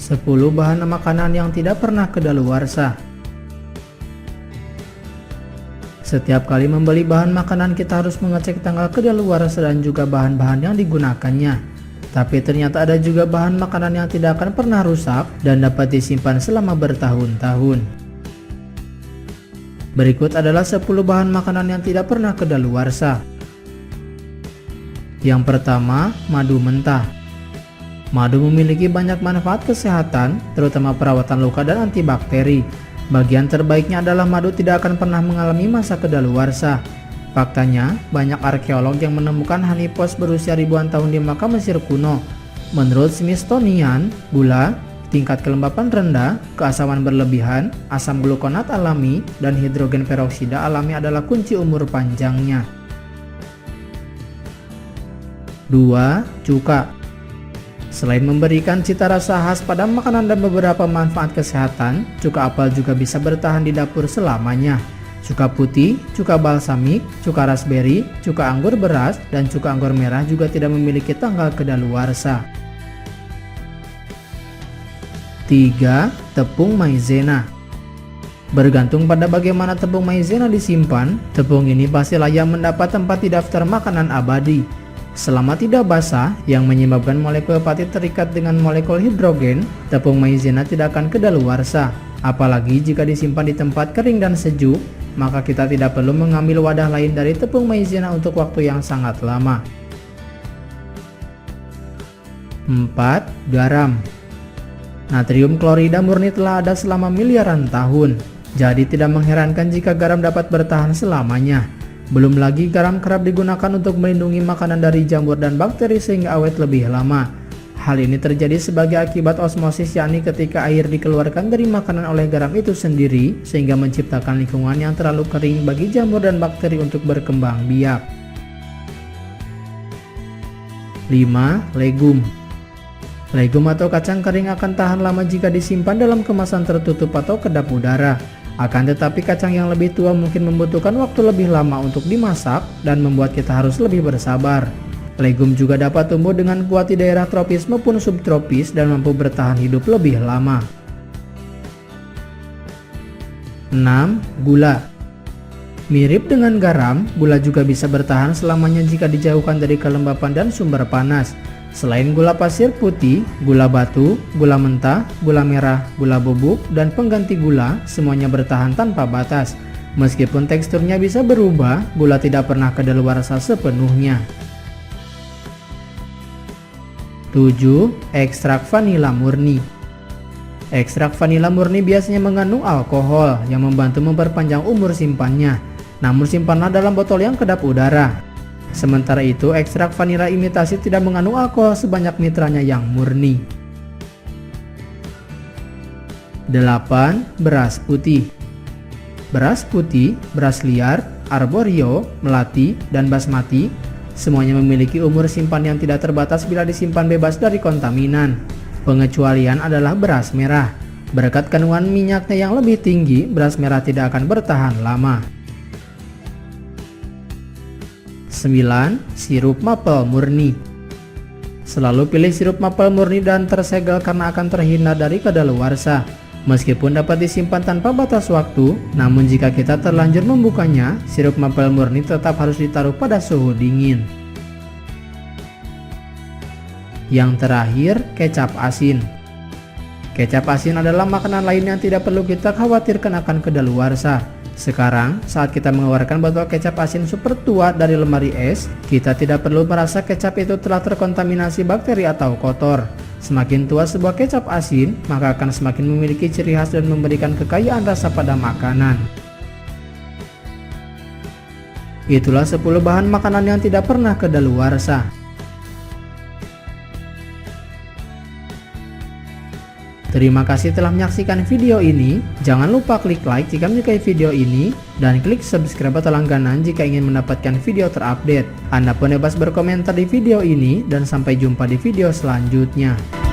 10 bahan makanan yang tidak pernah kedaluarsa. Setiap kali membeli bahan makanan kita harus mengecek tanggal kedaluarsa dan juga bahan-bahan yang digunakannya. Tapi ternyata ada juga bahan makanan yang tidak akan pernah rusak dan dapat disimpan selama bertahun-tahun. Berikut adalah 10 bahan makanan yang tidak pernah kedaluarsa. Yang pertama, madu mentah. Madu memiliki banyak manfaat kesehatan, terutama perawatan luka dan antibakteri. Bagian terbaiknya adalah madu tidak akan pernah mengalami masa kedaluarsa. Faktanya, banyak arkeolog yang menemukan honeypots berusia ribuan tahun di makam Mesir kuno. Menurut Smithsonian, gula, tingkat kelembapan rendah, keasaman berlebihan, asam glukonat alami, dan hidrogen peroksida alami adalah kunci umur panjangnya. 2. Cuka. Selain memberikan cita rasa khas pada makanan dan beberapa manfaat kesehatan, cuka apel juga bisa bertahan di dapur selamanya. Cuka putih, cuka balsamik, cuka raspberry, cuka anggur beras, dan cuka anggur merah juga tidak memiliki tanggal kedaluarsa. 3. Tepung maizena. Bergantung pada bagaimana tepung maizena disimpan, tepung ini pasti layak mendapat tempat di daftar makanan abadi. Selama tidak basah, yang menyebabkan molekul pati terikat dengan molekul hidrogen, tepung maizena tidak akan kedaluarsa. Apalagi jika disimpan di tempat kering dan sejuk, maka kita tidak perlu mengambil wadah lain dari tepung maizena untuk waktu yang sangat lama. 4. Garam. Natrium klorida murni telah ada selama miliaran tahun, jadi tidak mengherankan jika garam dapat bertahan selamanya. Belum lagi garam kerap digunakan untuk melindungi makanan dari jamur dan bakteri sehingga awet lebih lama. Hal ini terjadi sebagai akibat osmosis, yakni ketika air dikeluarkan dari makanan oleh garam itu sendiri sehingga menciptakan lingkungan yang terlalu kering bagi jamur dan bakteri untuk berkembang biak. 5. Legum. Legum atau kacang kering akan tahan lama jika disimpan dalam kemasan tertutup atau kedap udara. Akan tetapi kacang yang lebih tua mungkin membutuhkan waktu lebih lama untuk dimasak dan membuat kita harus lebih bersabar. Legum juga dapat tumbuh dengan kuat di daerah tropis maupun subtropis dan mampu bertahan hidup lebih lama. 6. Gula. Mirip dengan garam, gula juga bisa bertahan selamanya jika dijauhkan dari kelembapan dan sumber panas. Selain gula pasir putih, gula batu, gula mentah, gula merah, gula bubuk, dan pengganti gula, semuanya bertahan tanpa batas. Meskipun teksturnya bisa berubah, gula tidak pernah kedaluarsa sepenuhnya. 7. Ekstrak vanila murni. Ekstrak vanila murni biasanya mengandung alkohol yang membantu memperpanjang umur simpannya. Namun simpanlah dalam botol yang kedap udara. Sementara itu, ekstrak vanila imitasi tidak mengandung alkohol sebanyak mitranya yang murni. 8. Beras putih. Beras putih, beras liar, arborio, melati, dan basmati semuanya memiliki umur simpan yang tidak terbatas bila disimpan bebas dari kontaminan. Pengecualian adalah beras merah. Berkat kandungan minyaknya yang lebih tinggi, beras merah tidak akan bertahan lama. 9. Sirup maple murni. Selalu pilih sirup maple murni dan tersegel karena akan terhindar dari kedaluarsa. Meskipun dapat disimpan tanpa batas waktu, namun jika kita terlanjur membukanya, sirup maple murni tetap harus ditaruh pada suhu dingin. Yang terakhir, kecap asin. Kecap asin adalah makanan lain yang tidak perlu kita khawatirkan akan kedaluarsa. Sekarang, saat kita mengeluarkan botol kecap asin super tua dari lemari es, kita tidak perlu merasa kecap itu telah terkontaminasi bakteri atau kotor. Semakin tua sebuah kecap asin, maka akan semakin memiliki ciri khas dan memberikan kekayaan rasa pada makanan. Itulah 10 bahan makanan yang tidak pernah kedaluarsa. Terima kasih telah menyaksikan video ini. Jangan lupa klik like jika menyukai video ini dan klik subscribe atau langganan jika ingin mendapatkan video terupdate. Anda pun bebas berkomentar di video ini dan sampai jumpa di video selanjutnya.